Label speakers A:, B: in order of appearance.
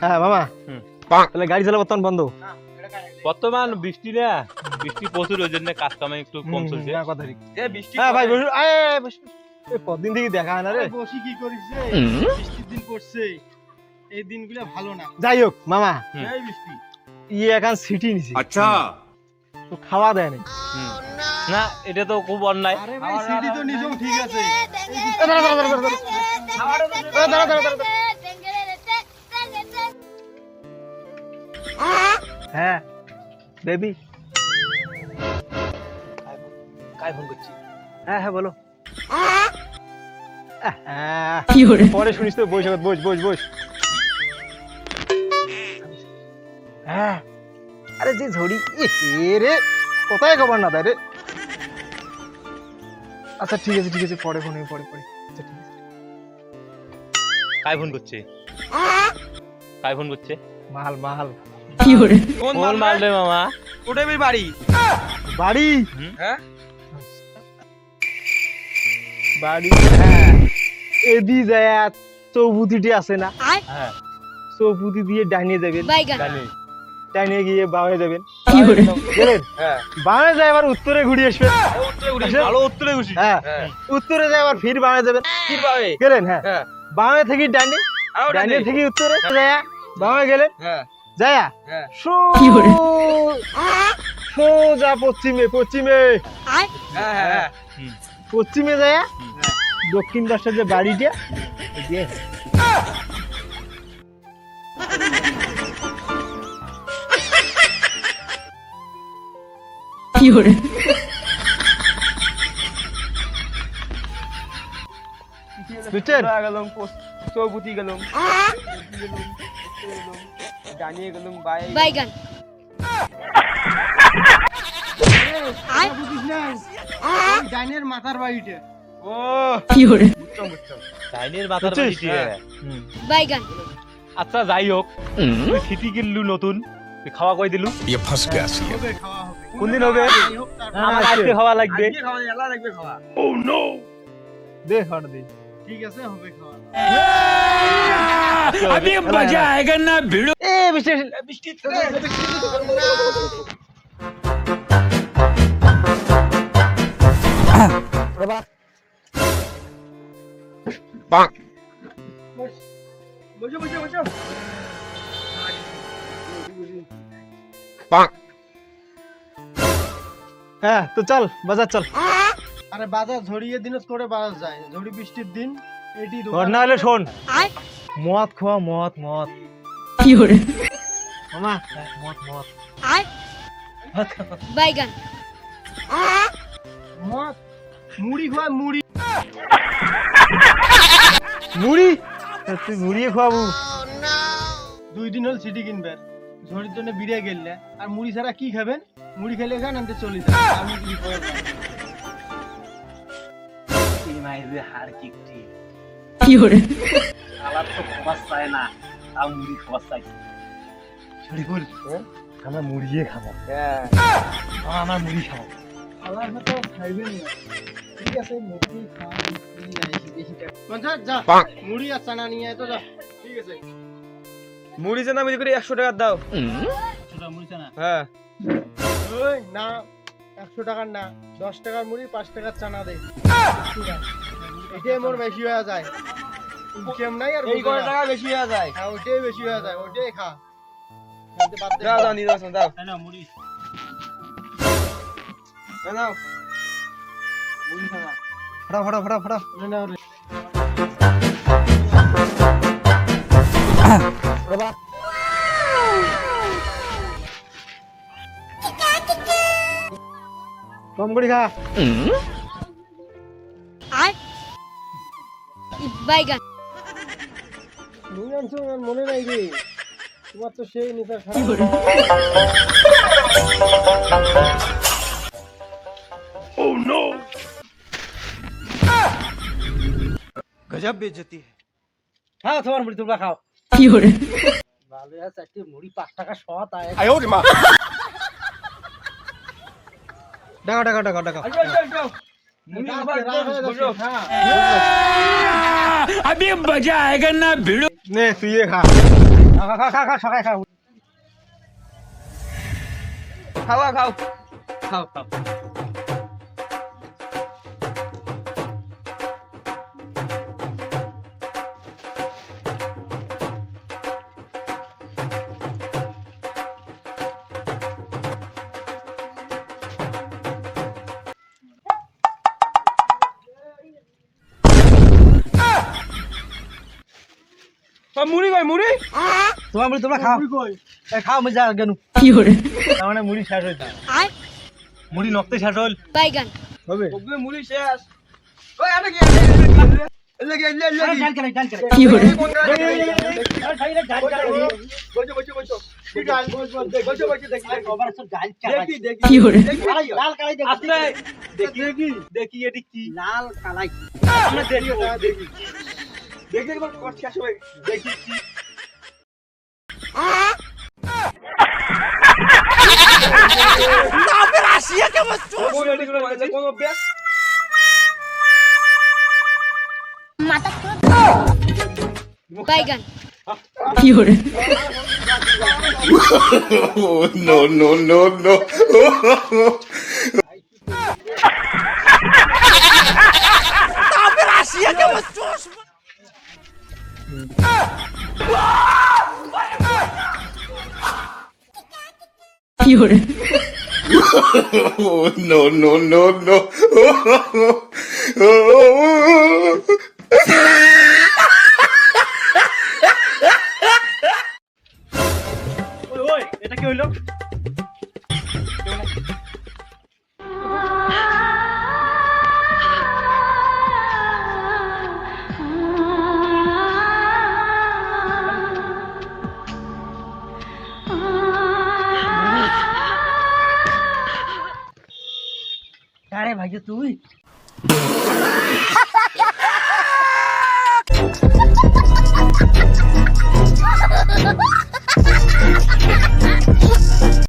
A: হ্যাঁ মামা তাহলে গাড়ি চালা বর্তমান বন্ধ।
B: বর্তমান বৃষ্টি না, বৃষ্টি প্রচুর, ওই জন্য কাজ কামে একটু কম চলছে।
A: কথা ঠিক।
B: বৃষ্টি
A: হ্যাঁ ভাই বসু, কতদিন থেকে দেখা হয় না রে।
C: বসি কি করিস রে? বৃষ্টির দিন পড়ছে, এই দিনগুলো ভালো না।
A: যাই হোক মামা,
C: এই বৃষ্টি
A: এখন সিটি নিছি,
D: अच्छा
A: তো খাওয়া দেয় না।
B: না, এটা তো খুব অন্যায়।
C: আরে ভাই সিটি তো নিজেও ঠিক আছে।
A: হ্যাঁ বেবি,
B: কাই ফোন করছি?
A: হ্যাঁ হ্যাঁ বলো। পরে শুনিস তো, বস বস বস বস। হ্যাঁ আরে যে ঝড়ি এ রে, কোথায় খবর না দেয় রে। আচ্ছা ঠিক আছে ঠিক আছে, পরে ফোন পরে পরে। আচ্ছা ঠিক আছে।
B: কাই ফোন করছে? কাই ফোন করছে?
A: মাল মাল
B: কোন মাল রে মামা?
C: ওটাই ভাই বাড়ি।
A: বাড়ি,
C: হ্যাঁ
A: বাড়ি হ্যাঁ, এদি যায় চৌপুতিটি আছে না,
B: হ্যাঁ,
A: চৌপুতি দিয়ে ডাইনে যাবেন,
B: জানি।
A: ডাইনে গিয়ে বামে যাবেন, গেলেন বামে যায় আবার উত্তরে ঘুরে আসবেন।
B: ভালো উত্তরে খুশি।
A: হ্যাঁ উত্তরে যায় আবার ফির বামে যাবেন,
C: ফির পাবে।
A: গেলেন। হ্যাঁ
C: হ্যাঁ
A: বামে থেকে ডাইনে,
C: আরো
A: ডাইনে
C: ডানে।
A: থেকে উত্তরে যায় বামে গেলেন,
C: হ্যাঁ
A: যায়া
C: হ্যাঁ
A: সোজা পশ্চিমে, পশ্চিমে
C: হ্যাঁ হ্যাঁ
A: পশ্চিমে যায়া দক্ষিণ পাশের যে বাড়িটা দিয়ে বুঝছেন?
C: গেলাম চৌপুতি গেলাম, জানিয়ে গেলাম
E: বাইগান
C: ডাইনের মাথার বাড়িতে।
A: ও
B: ডাইনের মাথার
A: বুঝছিস?
B: বাড়িতে।
E: বাইগান
B: আচ্ছা যাই হোক, তুই সিটি কিনলু নতুন, তুই খাওয়া কই দিলু?
D: ये फंस गया सी
C: হবে খাওয়া হবে।
B: কোনদিন হবে?
C: যাই হোক, তারপর
B: আমার আজকে খাওয়া লাগবে।
C: আজকে খাওয়া এলা লাগবে খাওয়া।
A: দে হট দে।
C: ঠিক আছে হবে খাওয়া।
B: अभी मजा
D: आएगा ना भिड़ो
A: এ বৃষ্টি
C: বৃষ্টি বসো বসো বসো।
A: হ্যাঁ তো চল বাজার চল।
C: আরে বাজার ঝড়িয়ে দিনত করে বাজার যায়, ঝড়ি বৃষ্টির দিন এটি
A: ঘর না হলে শোন, মদ খাওয়া, মদ মদ মামা, মদ মদ
E: বাইগান
C: মদ মুড়ি খোয়া মুড়ি।
A: মুড়ি, তুই মুড়িয়ে খাওয়াবো?
C: 2 দিন হল সিটি কিনবে, ঝড়ির জন্য বিড়ে গেলে আর মুড়ি ছাড়া কি খাবেন? মুড়ি খেলে খান আনতে চলে যান। আমি কি করব?
A: আমরা মুড়িয়ে খাবো, আমার মুড়ি খাবো।
C: আলার মতো খাইবেন না। ঠিক আছে মুড়ি খাওয়া বেশি টাকা। পঞ্চাশ যা মুড়ি আর চানা নিয়ে আয় তো যা। ঠিক আছে
F: মুড়ি চানা মিলি করে 100 টাকা দাও।
C: মুড়ি চানা।
F: হ্যাঁ
C: ওই না 100 টাকার না, 10 টাকার মুড়ি 5 টাকার চানা দে। এটাই মোর বেশি হয়ে যায়। ইনকাম নাই আর
F: এই কয় টাকা বেশি হয়ে যায়।
C: হ্যাঁ ওটাই বেশি হয়ে যায়, ওটাই খা।
F: দাও দাও নিয়ে যাও দাও।
C: না মুড়ি
F: নাও, নাও
C: মুড়ি খাওয়া।
A: ফটা ফটা ফটা ফটা।
C: না না রে।
A: কম করে খা।
E: বাইগান
C: মুড়ি আনছো আমার মনে নাই রে, তোমার তো সেই নেতা খারাপ।
F: गजब बेइज्जती है।
C: হ্যাঁ তোমার মুড়ি তোমরা খাও। ভালো আছে, একটা মুড়ি 5 টাকা শত আয়।
A: টাকা টাকা টাকা টাকা।
C: মুড়ি আবার বসো। হ্যাঁ
D: अभी मजा आएगा ना भिड़ो
A: নে তুই খা। খা সকালে খা
F: খাও খাও
B: খাও খাও
F: মুড়ি কই মুড়ি
A: তোমার মুড়ি তোমরা খাও খাও আমি যা গেনু তার মানে মুড়ি শেষ হইতা
B: মুড়ি নকতে শেষ হল
E: বাইগান
A: হবে
F: ওগুলো মুড়ি শেষ ওই আরে কি লাগি
A: ডাল করে
E: কি হরে
F: বসো বসো বসো বসো বসো দেখি দেখি
E: কি হরে
A: লাল কালাই দেখ
B: আসলে দেখি দেখি এটি কি
A: লাল কালাই
B: আমরা দেখি
F: দেখি দেখি একবার করছি আসলে দেখি কি কোন রেডি করে মানে কোন অভ্যাস
E: বাইগান কি হরে
D: no, no, no, no.
E: কি হরে
D: no, no, no, no.
B: ওই ওই এটা কি হইলো
A: আরে ভাই তুই